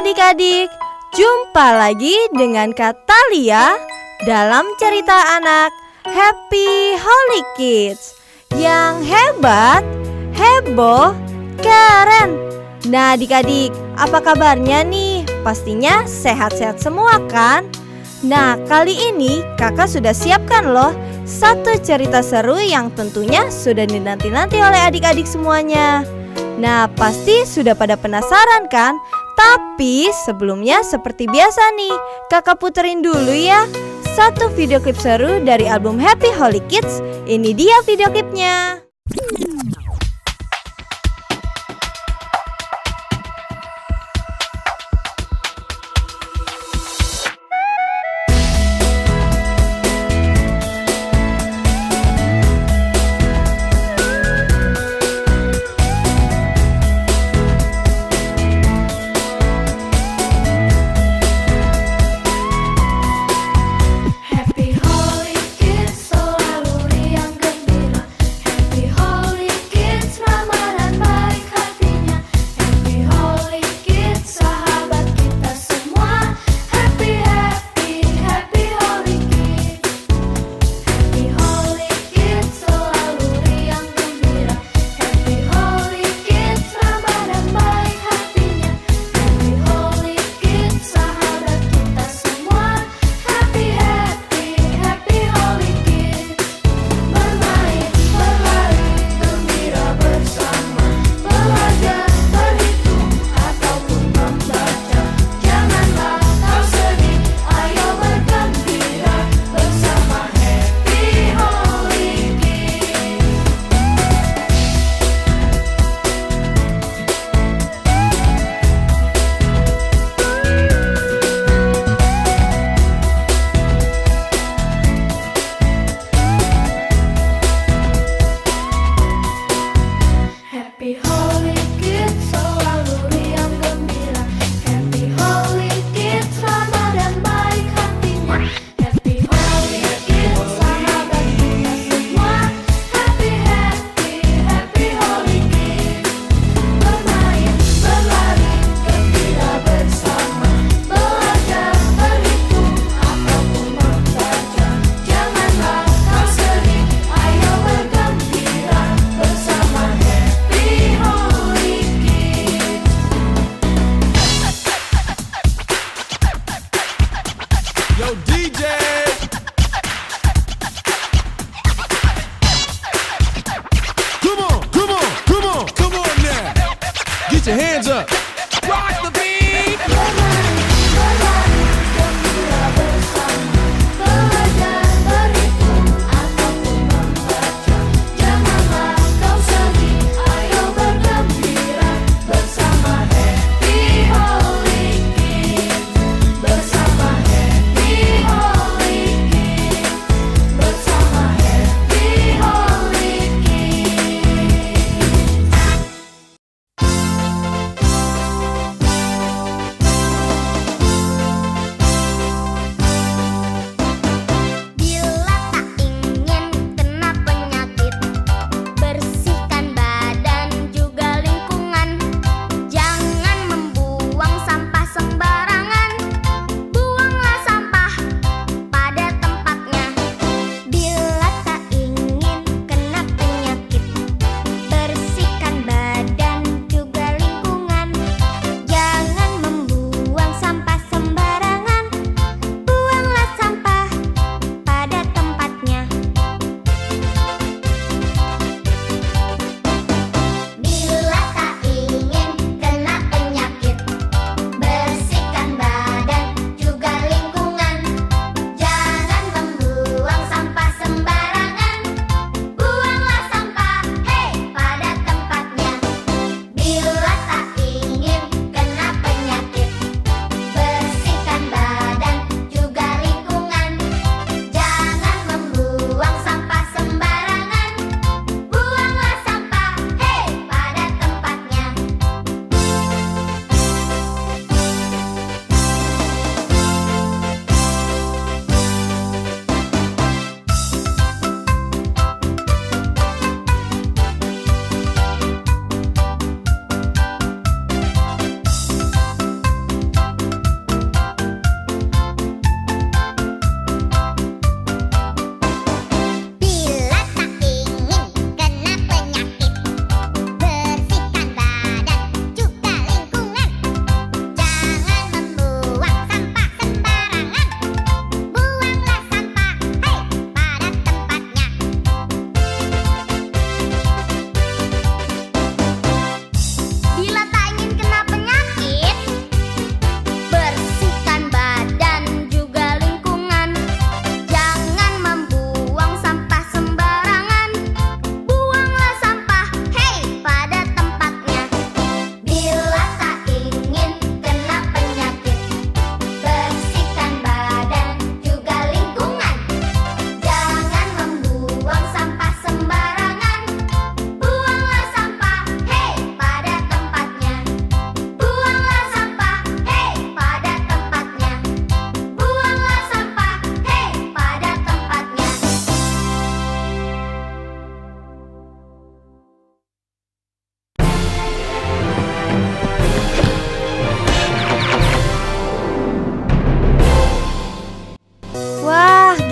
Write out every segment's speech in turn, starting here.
adik-adik, jumpa lagi dengan Kak Thalia dalam cerita anak Happy Holy Kids yang hebat, heboh, keren. Nah adik-adik, apa kabarnya nih? Pastinya sehat-sehat semua kan? Nah kali ini kakak sudah siapkan loh satu cerita seru yang tentunya sudah dinanti-nanti oleh adik-adik semuanya. Nah pasti sudah pada penasaran kan? Tapi sebelumnya seperti biasa nih, kakak puterin dulu ya satu video klip seru dari album Happy Holy Kids. Ini dia video klipnya. Happy Holy Kids selalu riang gembira. Happy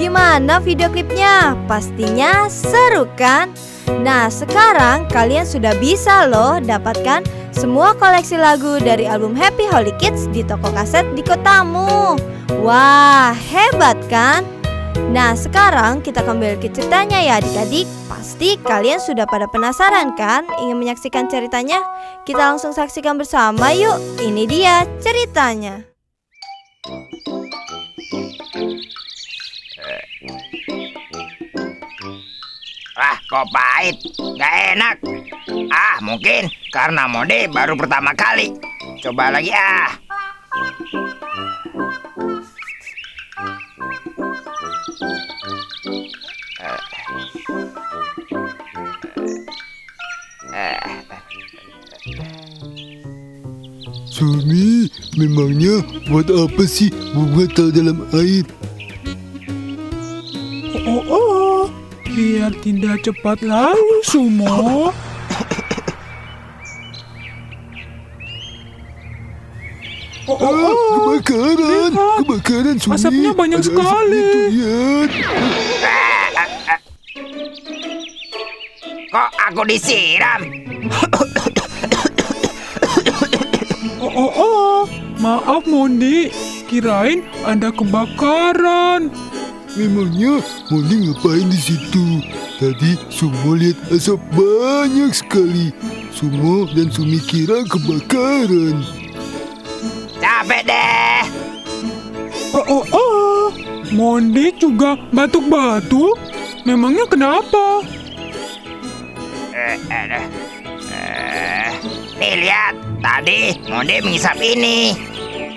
Gimana video klipnya? Pastinya seru kan? Nah, sekarang kalian sudah bisa loh dapatkan semua koleksi lagu dari album Happy Holy Kids di toko kaset di kotamu. Wah, hebat kan? Nah, sekarang kita kembali ke ceritanya ya adik-adik. Pasti kalian sudah pada penasaran kan ingin menyaksikan ceritanya? Kita langsung saksikan bersama yuk. Ini dia ceritanya. Kok pahit, gak enak. Mungkin karena Monde baru pertama kali. Coba lagi Sumi, memangnya buat apa sih bunga taruh dalam air? Biar tidak cepat layu, Sumo. Kebakaran, lihat. kebakaran Sumi. Asapnya banyak Ada sekali. asap itu, lihat. Kok aku disiram? Maaf Mondi, kirain ada kebakaran. Memangnya Mondi ngapain di situ? Tadi Sumo lihat asap banyak sekali. Sumo dan Sumi kira kebakaran. Capek deh. Mondi juga batuk-batuk. Memangnya kenapa? Nih lihat, tadi Monde mengisap ini.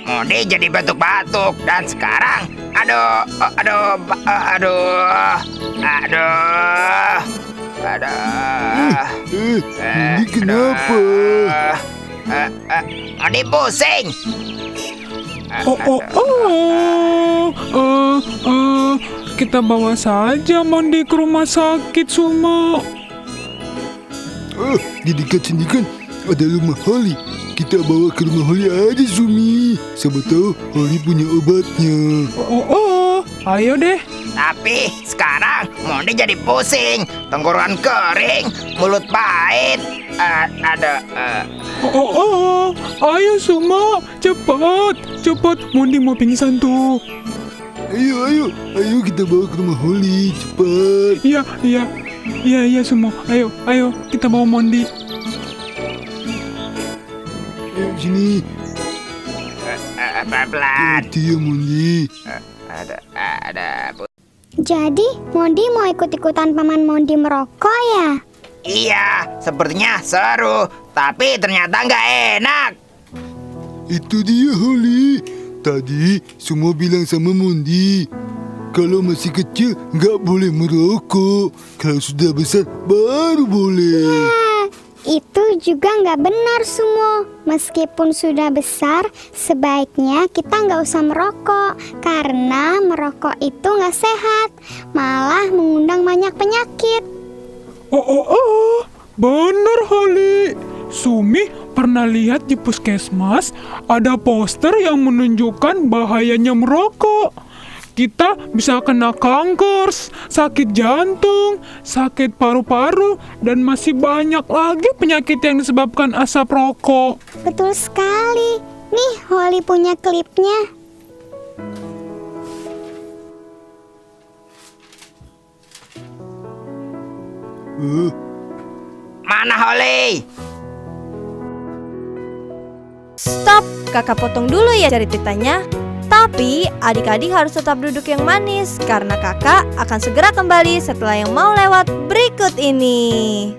Monde jadi batuk-batuk dan sekarang, aduh. Mondi kenapa? Monde pusing. Kita bawa saja Mondi ke rumah sakit, Sumo. Di dekat sini kan ada rumah Holly. Kita bawa ke rumah Holly aja, Sumi. Siapa tahu Holly punya obatnya. Ayo deh. Tapi sekarang Monde jadi pusing, tenggorokan kering, mulut pahit. Ayo Sumo, cepat, Mondi mau pingsan tuh. Ayo kita bawa ke rumah Holly, cepat. Iya Sumo, ayo kita bawa Mondi. Ayo sini. Pelan-pelan. Hati ya Mondi. Jadi, Mondi mau ikut-ikutan paman Mondi merokok ya? Iya, sepertinya seru, tapi ternyata nggak enak. Itu dia Holly. Tadi semua bilang sama Mondi, kalau masih kecil nggak boleh merokok. Kalau sudah besar baru boleh. Itu juga nggak benar, Sumo. Meskipun sudah besar, sebaiknya kita nggak usah merokok. Karena merokok itu nggak sehat, malah mengundang banyak penyakit. Bener Holly. Sumi pernah lihat di puskesmas ada poster yang menunjukkan bahayanya merokok. Kita bisa kena kanker, sakit jantung, sakit paru-paru, dan masih banyak lagi penyakit yang disebabkan asap rokok. Betul sekali. Nih, Holly punya klipnya. Mana Holly? Stop, kakak potong dulu ya ceritanya. Tapi adik-adik harus tetap duduk yang manis karena kakak akan segera kembali setelah yang mau lewat berikut ini.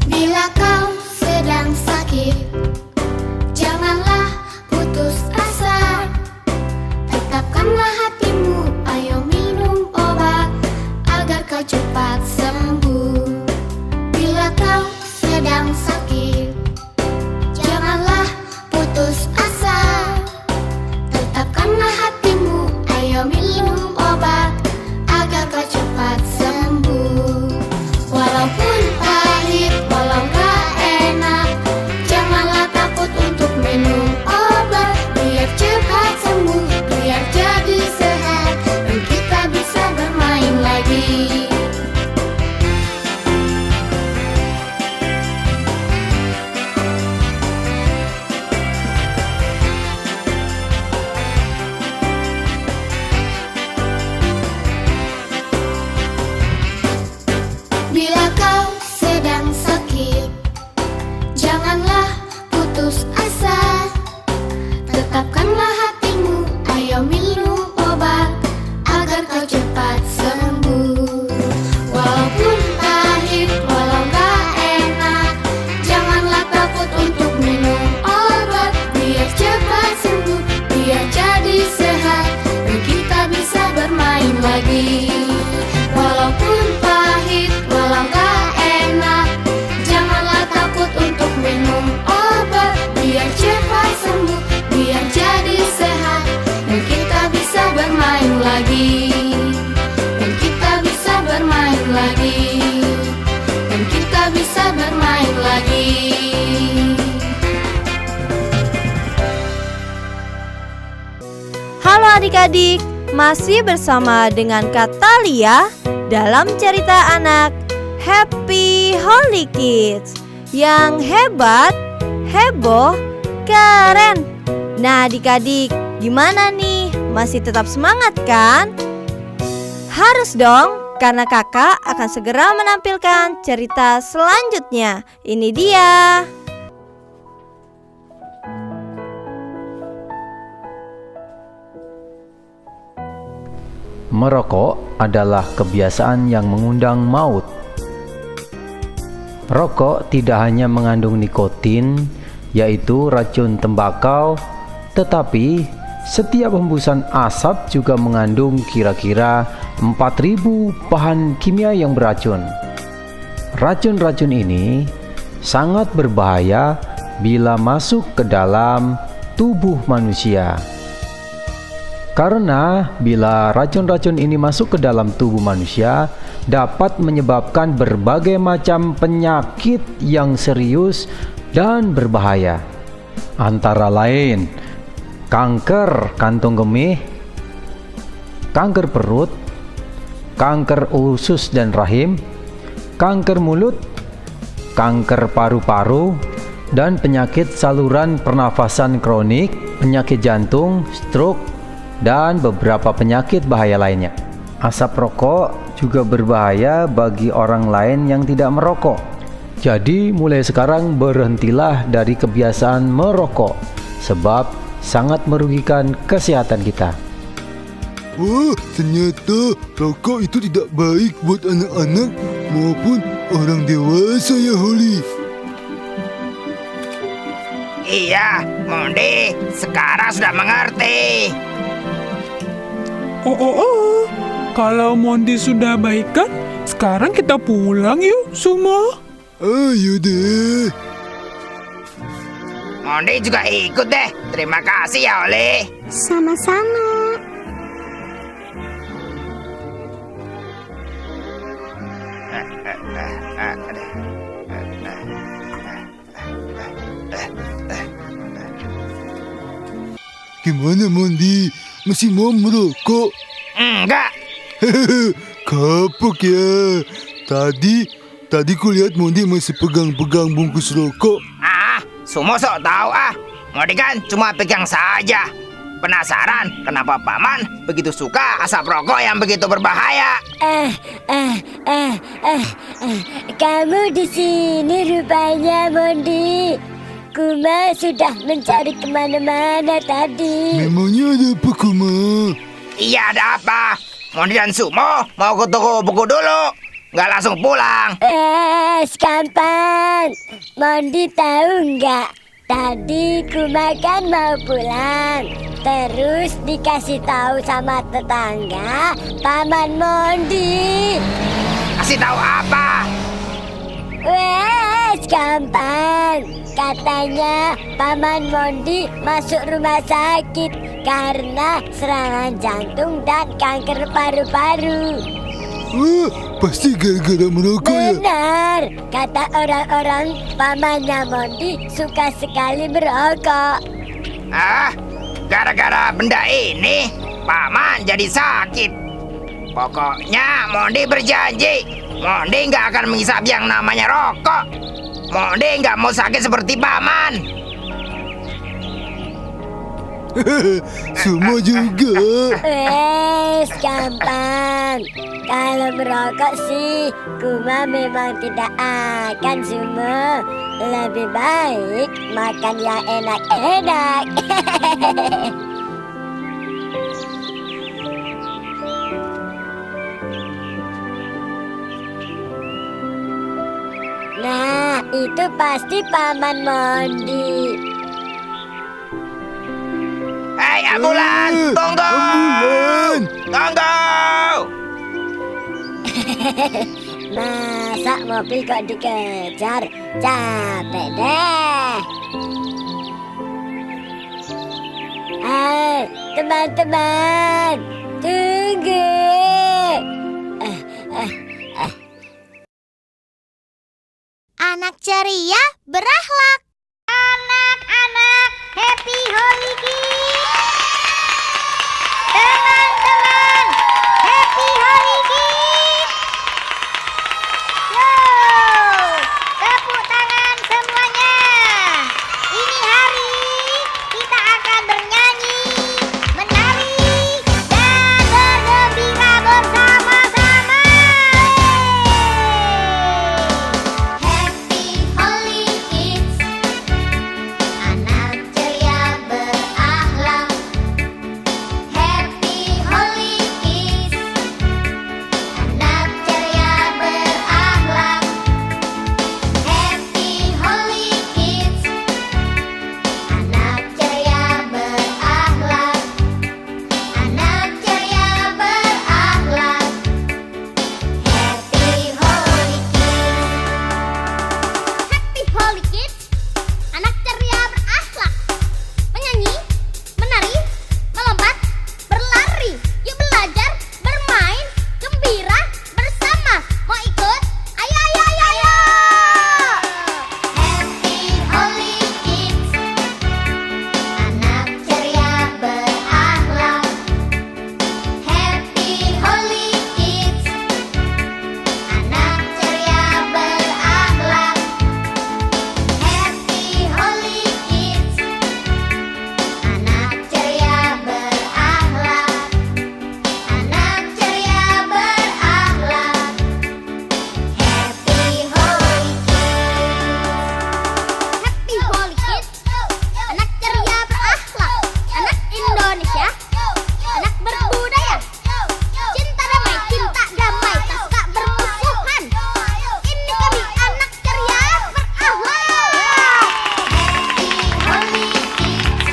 Bila kau sedang sakit, janganlah putus asa. Tetapkanlah hatimu, ayo kita bisa bermain lagi. Halo adik-adik, masih bersama dengan Kak Talia dalam cerita anak Happy Holy Kids yang hebat, heboh, keren. Nah adik-adik, gimana nih? Masih tetap semangat kan? Harus dong, karena kakak akan segera menampilkan cerita selanjutnya. Ini dia. Merokok adalah kebiasaan yang mengundang maut. Rokok tidak hanya mengandung nikotin, yaitu racun tembakau, tetapi setiap hembusan asap juga mengandung kira-kira 4.000 bahan kimia yang beracun. Racun-racun ini sangat berbahaya bila masuk ke dalam tubuh manusia. Karena bila racun-racun ini masuk ke dalam tubuh manusia, dapat menyebabkan berbagai macam penyakit yang serius dan berbahaya. Antara lain kanker kantung kemih, kanker perut, kanker usus dan rahim, kanker mulut, kanker paru-paru, dan penyakit saluran pernafasan kronik, penyakit jantung, stroke, dan beberapa penyakit bahaya lainnya. Asap rokok juga berbahaya bagi orang lain yang tidak merokok. Jadi mulai sekarang berhentilah dari kebiasaan merokok, sebab sangat merugikan kesehatan kita. Wah, ternyata rokok itu tidak baik buat anak-anak maupun orang dewasa ya Holly. Iya, Mondi sekarang sudah mengerti. Oh. Kalau Mondi sudah baikan, sekarang kita pulang yuk semua. Ayo deh. Mondi juga ikut deh. Terima kasih ya Oli. Sama-sama. Gimana Mondi? Masih mau merokok? Enggak. Kapok ya. Tadi ku lihat Mondi masih pegang-pegang bungkus rokok. Semua sok tahu Mondi kan cuma pegang saja. Penasaran kenapa Paman begitu suka asap rokok yang begitu berbahaya? Kamu di sini rupanya, Mondi. Kuma sudah mencari kemana-mana tadi. Memangnya ada apa Kuma? Iya, ada apa? Mondi dan Sumo mau ke toko buku dulu. Nggak langsung pulang. Sekampan. Mondi tahu nggak? Tadi Kuma kan mau pulang. Terus dikasih tahu sama tetangga Paman Mondi. Kasih tahu apa? Gampang. Katanya Paman Mondi masuk rumah sakit karena serangan jantung dan kanker paru-paru. Pasti gara-gara merokok ya? Benar, kata orang-orang pamannya Mondi suka sekali merokok. Gara-gara benda ini Paman jadi sakit. Pokoknya Mondi berjanji Mondi nggak akan menghisap yang namanya rokok. Mondi nggak mau sakit seperti Paman. Semua juga. Gampang. Kalau merokok sih Kuma memang tidak akan semua. Lebih baik makan yang enak-enak. Nah, itu pasti Paman Mondi. Hei, ambulan, tunggu! Ambulan! Tunggu! Masa mobil kok dikejar? Capek deh. Hai, teman-teman, tunggu. anak ceria berakhlak. Anak-anak, happy Holy Kids. Teman-teman, happy Holy Kids. Yo, tepuk tangan semuanya. Ini hari kita akan bernyanyi, menari, dan bergembira bersama-sama. Happy Holy Kids, anak ceria berakhlak. Happy Holy Kids, anak ceria berakhlak. Happy Holy Kids, anak ceria berakhlak. Anak ceria berakhlak. Happy Holy Kids. Happy Holy Kids, anak ceria berakhlak. Menyanyi, menari, melompat, berlari. Yuk belajar, bermain, gembira bersama. Mau ikut? Ayo, ayo, ayo, ayo. Happy Holy Kids, anak ceria berakhlak. Happy Holy Kids, anak ceria berakhlak. Happy Holy Kids, anak ceria berakhlak. Anak ceria berakhlak. Happy Holy Kids. Happy Holy Kids, anak ceria berakhlak. Anak Indonesia, anak berbudaya. Cinta damai, tak suka bermusuhan. Ini kami anak ceria berakhlak. Happy Holy Kids,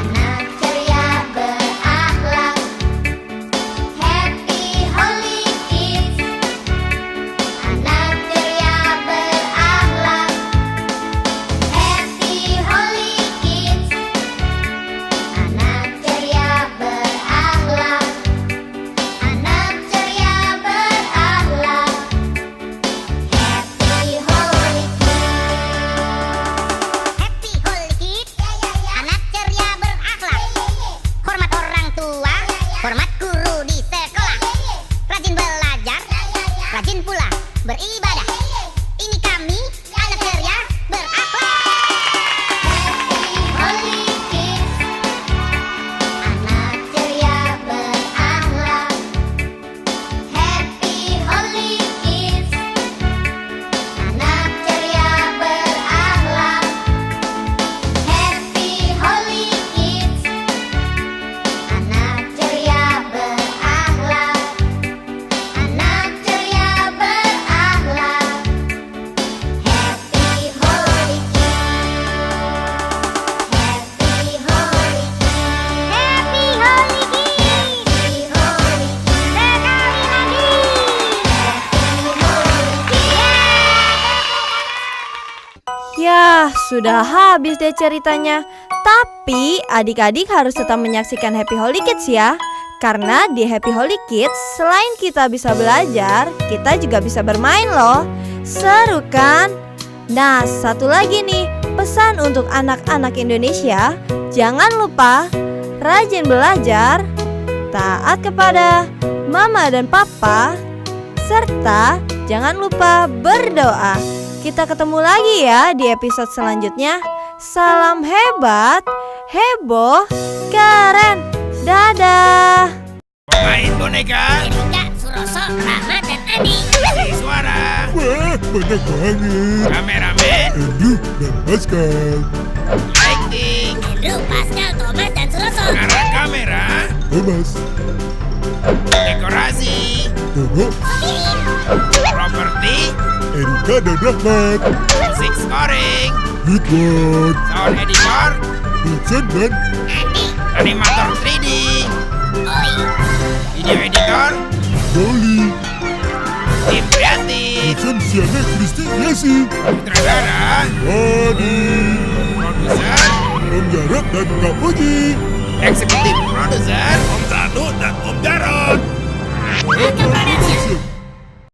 anak ceria berakhlak. Happy Holy Kids, anak ceria berakhlak. Happy Holy Kids, anak ceria berakhlak. Anak ceria berakhlak. Happy Holy Happy Holy Kids, anak ceria berakhlak. Hormat orang tua, hormat guru di sekolah. Rajin belajar, rajin pula beribadah. Ini kami anak ceria berakhlak. Holy Kids, anak ceria berakhlak. Happy Holy Kids, anak ceria berakhlak. Happy Holy Kids, anak ceria berakhlak. Anak ceria berakhlak. Happy Holy Yah, sudah habis deh ceritanya. Tapi adik-adik harus tetap menyaksikan Happy Holy Kids ya. Karena di Happy Holy Kids, selain kita bisa belajar, kita juga bisa bermain loh. Seru kan? Nah, satu lagi nih, pesan untuk anak-anak Indonesia. Jangan lupa rajin belajar, taat kepada mama dan papa, serta jangan lupa berdoa. Kita ketemu lagi ya di episode selanjutnya. Salam hebat, heboh, keren. Dadah. Main boneka, Rika, Suroso, Rama, dan Adi. isi suara, Wah, banyak banget. kameramen, Andrew dan Pascal. lighting, Andrew, Pascal, Thomas, dan Suroso. arah kamera, Thomas, dekorasi, Dono, properti, Erika dan Rahmat. musik scoring, Ridwan, sound editor, Vincent dan Andi, animator 3D, Oli, video editor, Dolly. tim kreatif, Vincent Siana Kristi Yasi. sutradara, Wadi, produser, Om Jarot dan Kak Puji. eksekutif produser, Om Danu dan Om Jarot. Welcome Production.